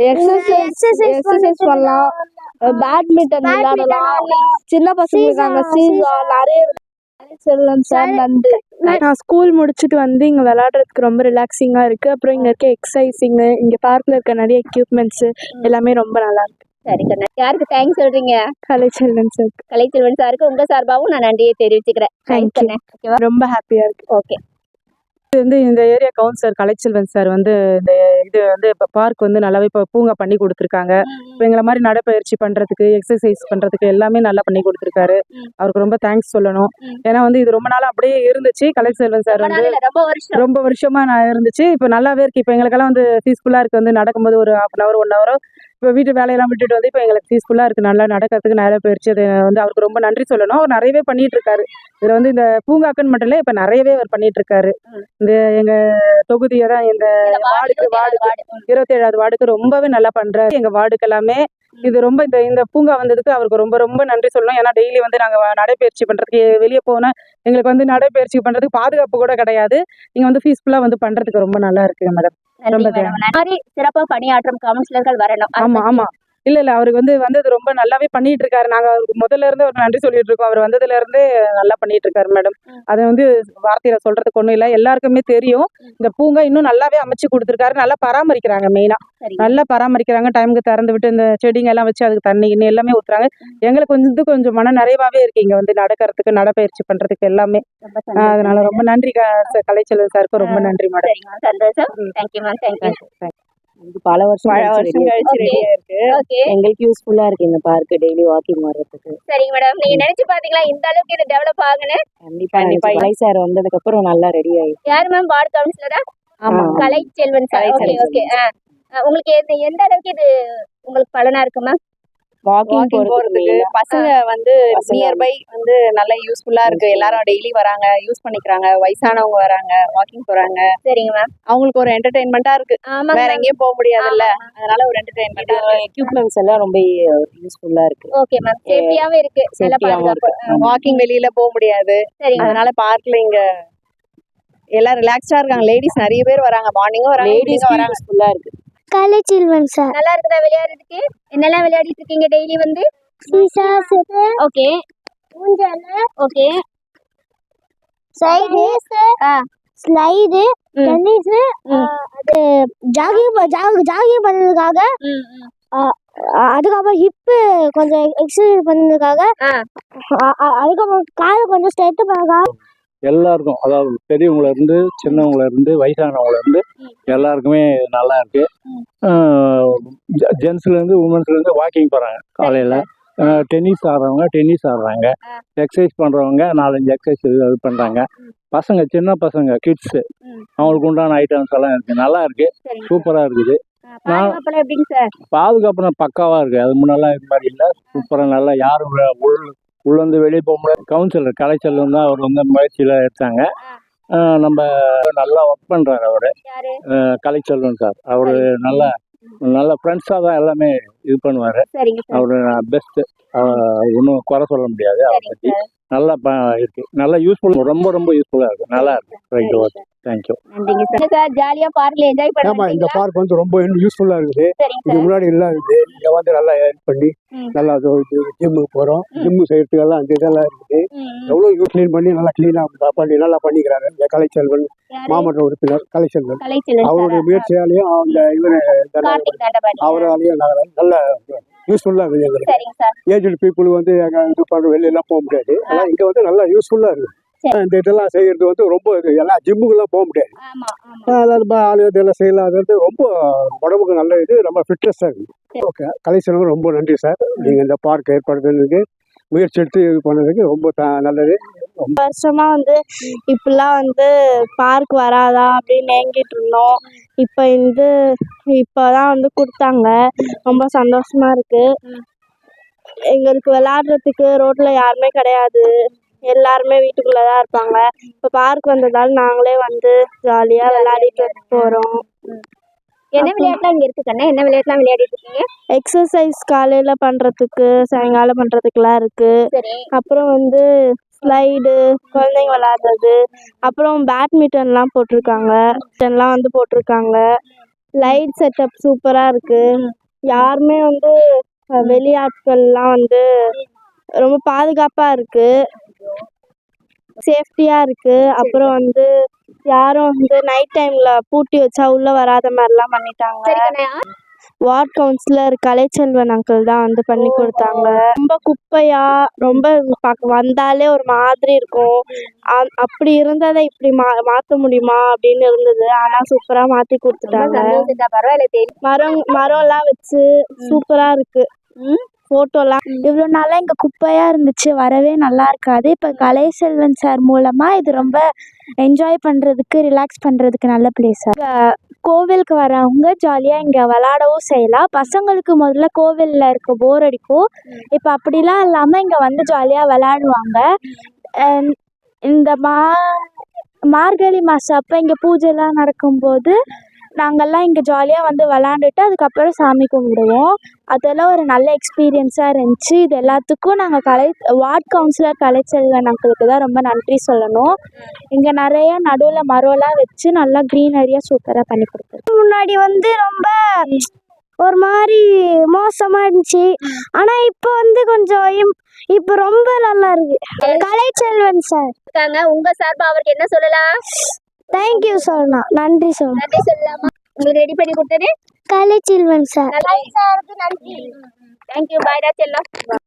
Exercise பண்ணலாம், badminton விளையாடலாம், சின்ன பசங்களுக்கு அங்கே சீசா நிறைய சார். நன்றி. நான் ஸ்கூல் முடிச்சுட்டு வந்து இங்கே விளையாடுறதுக்கு ரொம்ப ரிலாக்ஸிங்காக இருக்குது. அப்புறம் இங்கே இருக்க எக்ஸசைசிங்கு, இங்கே பார்க்கில் இருக்க நிறைய எக்யூப்மெண்ட்ஸு எல்லாமே ரொம்ப நல்லா இருக்கு. சரி கண்ணா, யாருக்கு தேங்க்ஸ் சொல்றீங்க? கலைச்செல்வன் சார். கலைச்செல்வன் சாருக்கு உங்க சார்பாகவும் நான் நன்றியை தெரிவிச்சுக்கிறேன். தேங்க்யூ. ரொம்ப ஹாப்பியாக இருக்கு. ஓகே. இது வந்து இந்த ஏரியா கவுன்சிலர் கலைச்செல்வன் சார் வந்து இந்த இது வந்து இப்போ பார்க் வந்து நல்லாவே இப்போ பூங்கா பண்ணி கொடுத்துருக்காங்க. இப்போ எங்களை மாதிரி நடைப்பயிற்சி பண்ணுறதுக்கு, எக்ஸசைஸ் பண்ணுறதுக்கு எல்லாமே நல்லா பண்ணி கொடுத்துருக்காரு. அவருக்கு ரொம்ப தேங்க்ஸ் சொல்லணும். ஏன்னா வந்து இது ரொம்ப நாளாக அப்படியே இருந்துச்சு. கலைச்செல்வன் சார் வந்து ரொம்ப வருஷமா நான் இருந்துச்சு. இப்போ நல்லாவே இருக்கு. இப்போ எங்களுக்கெல்லாம் வந்து பீஸ்ஃபுல்லாக இருக்குது. வந்து நடக்கும்போது ஒரு 1/2 hour 1 hour இப்போ வீட்டு வேலையெல்லாம் விட்டுட்டு வந்து இப்போ எங்களுக்கு பீஸ்ஃபுல்லாக இருக்குது. நல்லா நடக்கிறதுக்கு நிறைய பயிற்சி. அது வந்து அவருக்கு ரொம்ப நன்றி சொல்லணும். அவர் நிறையவே பண்ணிட்டு இருக்காரு. இதில் வந்து இந்த பூங்காக்குன்னு மட்டும் இல்லை, இப்போ நிறையவே அவர் பண்ணிட்டு இருக்காரு. இந்த எங்க தொகுதியை தான் இந்த வார்டுக்கு 27வது வார்டுக்கு ரொம்பவே நல்லா பண்றாரு. எங்க வார்டுக்கு எல்லாமே இது ரொம்ப இந்த பூங்கா வந்ததுக்கு அவருக்கு ரொம்ப ரொம்ப நன்றி சொல்லணும். ஏன்னா டெய்லி வந்து நாங்க நடைபயிற்சி பண்றதுக்கு வெளியே போனா எங்களுக்கு வந்து நடைபயிற்சி பண்றதுக்கு பாதுகாப்பு கூட கிடையாது. நீங்க வந்து பீஸ்ஃபுல்லா வந்து பண்றதுக்கு ரொம்ப நல்லா இருக்கு மேடம். ரொம்ப சிறப்பா பணியாற்றும் கவுன்சிலர்கள் வரணும். ஆமா ஆமா. இல்ல அவருக்கு வந்து வந்தது ரொம்ப நல்லாவே பண்ணிட்டு இருக்காரு. நாங்க அவருக்கு முதல்ல இருந்து ஒரு நன்றி சொல்லிட்டு இருக்கோம். அவர் வந்ததுல இருந்தே நல்லா பண்ணிட்டு இருக்காரு மேடம். அதை வந்து வார்த்தையில சொல்றதுக்கு ஒண்ணும் இல்லை, எல்லாருக்குமே தெரியும். இந்த பூங்கா இன்னும் நல்லாவே அமைச்சு கொடுத்துருக்காரு. நல்லா பராமரிக்கிறாங்க. மெயினா நல்லா பராமரிக்கிறாங்க. டைமுக்கு திறந்து விட்டு இந்த செடிங்க எல்லாம் வச்சு அதுக்கு தண்ணி இன்னும் எல்லாமே ஊத்துறாங்க. எங்களுக்கு கொஞ்சம் மன நிறைவாவே இருக்கு இங்க வந்து நடக்கிறதுக்கு, நடைப்பயிற்சி பண்றதுக்கு எல்லாமே. அதனால ரொம்ப நன்றி கலைச்செல்வன் சாருக்கு ரொம்ப நன்றி மேடம். சந்தோஷம். Thank you ma'am. தேங்க்யூ. இது பல வருஷம் கழிச்சு ரெடியா இருக்கு. எங்களுக்கு யூஸ்ஃபுல்லா இருக்கு இந்த பார்க் டெய்லி வாக்கிங் வர்றதுக்கு. சரிங்க மேடம், நீங்க நினைச்சு பாத்தீங்களா இந்த அளவுக்கு இது டெவலப் ஆகுன்னு? கண்டிப்பா கலை சார் வந்ததுக்கு அப்புறம் நல்லா ரெடி ஆயிடுச்சு. யார் மேம் வார்டு கவுன்சிலரா? ஆமா, கலைச்செல்வன் சார். ஓகே. உங்களுக்கு எந்த அளவுக்கு இது உங்களுக்கு பலனா இருக்கு மேம்? வாக்கிங் போறதுக்கு பசங்க வந்து நியர்பை வந்து நல்லா யூஸ்ஃபுல்லா இருக்கு. எல்லாரும் டெய்லி வராங்க, யூஸ் பண்ணிக்கிறாங்க. வயசானவங்க வராங்க, வாக்கிங் போறாங்க. சரிங்க மேம். அவங்களுக்கு ஒரு என்டர்டைன்மெண்டா இருக்கு. வேற எங்கேயும் போக முடியாதுல்ல, அதனால ஒரு என்டர்டைன்மெண்ட். எக்யூப்மெண்ட்ஸ் எல்லாம் ரொம்ப யூஸ்ஃபுல்லா இருக்கு. Okay ma'am. சேஃப்டியாவே இருக்கு. வாக்கிங் வெளியில போக முடியாது, அதனால பார்க்ல இங்க எல்லாம் ரிலாக்ஸ்டா இருக்காங்க. லேடிஸ் நிறைய பேர் வராங்க, மார்னிங்கும் வராங்க, ஈவினிங்கும் வராங்க. யூஸ்ஃபுல்லா இருக்கு. கலைச்செல்வன் சார் நல்லா இருக்குதா விளையாடுறதுக்கு? என்னெல்லாம் விளையாடிட்டு இருக்கீங்க டெய்லி வந்து? ஓகே. ஓகே. ஸ்லைடு, டென்னிஸ், அது ஜாகிங் பண்ணதுக்காக, அதுக்கப்புறம் ஹிப்பு கொஞ்சம் எக்ஸசைஸ் பண்ணதுக்காக, அதுக்கப்புறம் காலை கொஞ்சம் ஸ்ட்ரெச் பண்ணதுக்காக எல்லாருக்கும், அதாவது பெரியவங்கள இருந்து சின்னவங்கள இருந்து வயசானவங்கள இருந்து எல்லாருக்குமே நல்லா இருக்கு. ஜென்ஸ்ல இருந்து உமன்ஸ்ல இருந்து வாக்கிங் போறாங்க காலையில. டென்னிஸ் ஆடுறவங்க டென்னிஸ் ஆடுறாங்க. எக்ஸசைஸ் பண்றவங்க 4-5 எக்ஸசைஸ் இது பண்றாங்க. பசங்க, சின்ன பசங்க, கிட்ஸ், அவங்களுக்கு உண்டான ஐட்டம்ஸ் எல்லாம் இருக்கு. நல்லா இருக்கு, சூப்பரா இருக்குது. பாதுகாப்பு பக்காவா இருக்கு. அது முன்னெல்லாம் இது மாதிரி இல்லை, சூப்பரா நல்லா. யாரும் உள்ள வந்து வெளியே போக முடியாது. கவுன்சிலர் கலைச்செல்வன் தான் அவர் வந்து முயற்சியில எடுத்தாங்க. நம்ம நல்லா ஒர்க் பண்றாரு அவரு, கலைச்செல்வன் சார். அவரு நல்ல ஃப்ரெண்ட்ஸா தான் எல்லாமே இது பண்ணுவாரு. அவரு பெஸ்ட், ஒன்றும் குறை சொல்ல முடியாது அவரை பத்தி. நல்லா இருக்கு, நல்லா யூஸ்ஃபுல், ரொம்ப ரொம்ப யூஸ்ஃபுல்லா இருக்கு, நல்லா இருக்கு. Right, okay, thank you. ஜாலியா பார்க்ல என்ஜாய் பண்ணுங்க. ஆமா, இந்த பார்க் வந்து ரொம்ப யூஸ்ஃபுல்லா இருக்குது. இது முன்னாடி எல்லாம் இருக்குது. இங்க வந்து நல்லா ஹெல்ப் பண்ணி நல்லா ஜிம்முக்கு போறோம். ஜிம்மு செய்யறதுக்கு எல்லாம் அந்த இதெல்லாம் இருக்குது. எவ்வளவு கிளீன் பண்ணி நல்லா கிளீனா பண்ணி நல்லா பண்ணிக்கிறாரு இந்த கலைச்செல்வன் மாவட்ட உறுப்பினர் கலைச்செல்வன். அவருடைய முயற்சியாலையும் அந்த இவரு அவராலையும் நல்ல யூஸ்ஃபுல்லா இருக்குது எங்களுக்கு. ஏஜ்டு பீப்புள் வந்து இது பண்ற வெளியெல்லாம் போக முடியாது. ஆனா இங்க வந்து நல்லா யூஸ்ஃபுல்லா இருக்குது. இந்த இதெல்லாம் செய்யறது வந்து ரொம்ப எல்லாம் ஜிம்முக்கெல்லாம் போக முடியாது. இதெல்லாம் செய்யலாம். அது வந்து ரொம்ப உடம்புக்கு நல்ல இது, ரொம்ப ஃபிட்னஸா இருக்கு. ஓகே, கலைச்செல்வன் ரொம்ப நன்றி சார். நீங்க இந்த பார்க் ஏற்படுத்துறதுக்கு முயற்சி எடுத்து இது பண்ணதுக்கு ரொம்ப நல்லது. ரொம்ப வருஷமா வந்து இப்பெல்லாம் வந்து பார்க் வராதா அப்படின்னு ஏங்கிட்டு இருந்தோம். இப்பதான் வந்து கொடுத்தாங்க. ரொம்ப சந்தோஷமா இருக்கு. எங்களுக்கு விளையாடுறதுக்கு ரோட்ல யாருமே கிடையாது, எல்லாருமே வீட்டுக்குள்ளதான் இருப்பாங்க. இப்ப பார்க் வந்ததால நாங்களே வந்து ஜாலியா விளையாடிட்டு போறோம். என்ன விளையாட்டுலாம் இங்க இருக்கு கண்ணா? என்ன விளையாட்டுலாம் விளையாடிட்டு இருக்கீங்க? எக்ஸசைஸ் காலையில பண்றதுக்கு, சாயங்காலம் பண்றதுக்குலாம் இருக்கு. அப்புறம் வந்து ஸ்லைடு, குழந்தைங்க விளையாடுறது, அப்புறம் பேட்மிண்டன்லாம் போட்டிருக்காங்க. வந்து போட்டிருக்காங்க. லைட் செட்டப் சூப்பராக இருக்குது. யாருமே வந்து வெளியாட்கள்லாம் வந்து ரொம்ப பாதுகாப்பாக இருக்குது, சேஃப்டியாக இருக்குது. அப்புறம் வந்து யாரும் வந்து நைட் டைமில் பூட்டி வச்சா உள்ளே வராத மாதிரிலாம் பண்ணிட்டாங்க. சரி கண்ணா. வார்டு கவுன்சிலர் கலைச்செல்வன் அங்கிள் தான் வந்து பண்ணி கொடுத்தாங்க. ரொம்ப குப்பையா, ரொம்ப வந்தாலே ஒரு மாதிரி இருக்கும். அப்படி இருந்ததை இப்படி மாற்ற முடியுமா அப்படின்னு இருந்தது. ஆனால் சூப்பராக மாற்றி கொடுத்துட்டாங்க. சந்தோஷம், பரவாயில்ல தேடி. மரம்லாம் வச்சு சூப்பராக இருக்கு. ஃபோட்டோலாம் இவ்வளோ நாளாக இங்கே குப்பையாக இருந்துச்சு, வரவே நல்லா இருக்காது. இப்போ கலைச்செல்வன் சார் மூலமாக இது ரொம்ப என்ஜாய் பண்ணுறதுக்கு, ரிலாக்ஸ் பண்ணுறதுக்கு நல்ல பிளேஸாக. கோவிலுக்கு வரவங்க ஜாலியாக இங்கே விளாடவும் செய்யலாம். பசங்களுக்கு முதல்ல கோவிலில் இருக்க போர் அடிக்கும், இப்போ அப்படிலாம் இல்லாமல் இங்கே வந்து ஜாலியாக விளாடுவாங்க. இந்த மார்கழி மாதம் அப்போ இங்கே பூஜைலாம் நடக்கும்போது நாங்கள்லாம் இங்கே ஜாலியாக வந்து விளாண்டுட்டு அதுக்கப்புறம் சாமி கும்பிடுவோம். அதெல்லாம் ஒரு நல்ல எக்ஸ்பீரியன்ஸாக இருந்துச்சு. இது எல்லாத்துக்கும் நாங்கள் வார்டு கவுன்சிலர் கலைச்செல்வன் அங்கிளுக்கு தான் ரொம்ப நன்றி சொல்லணும். இங்கே நிறைய நடுவில் மரம்லாம் வச்சு நல்லா க்ரீனரியாக சூப்பராக பண்ணி கொடுத்தாரு. முன்னாடி வந்து ரொம்ப ஒரு மாதிரி மோசமாக இருந்துச்சு, ஆனால் இப்போ வந்து கொஞ்சம் இப்போ ரொம்ப நல்லா இருக்கு. கலைச்செல்வன் சார் இருக்காங்க, உங்க சார்பா அவருக்கு என்ன சொல்லலாம்? தேங்க்யூ சொல்லணும், நன்றி சொல்லணும். நன்றி சொல்லலாமா? உங்களுக்கு ரெடி பண்ணி கொடுத்தது கலைச்செல்வன் சார் சாருக்கு நன்றி. தேங்க்யூ, பாய்டா செல்லம்.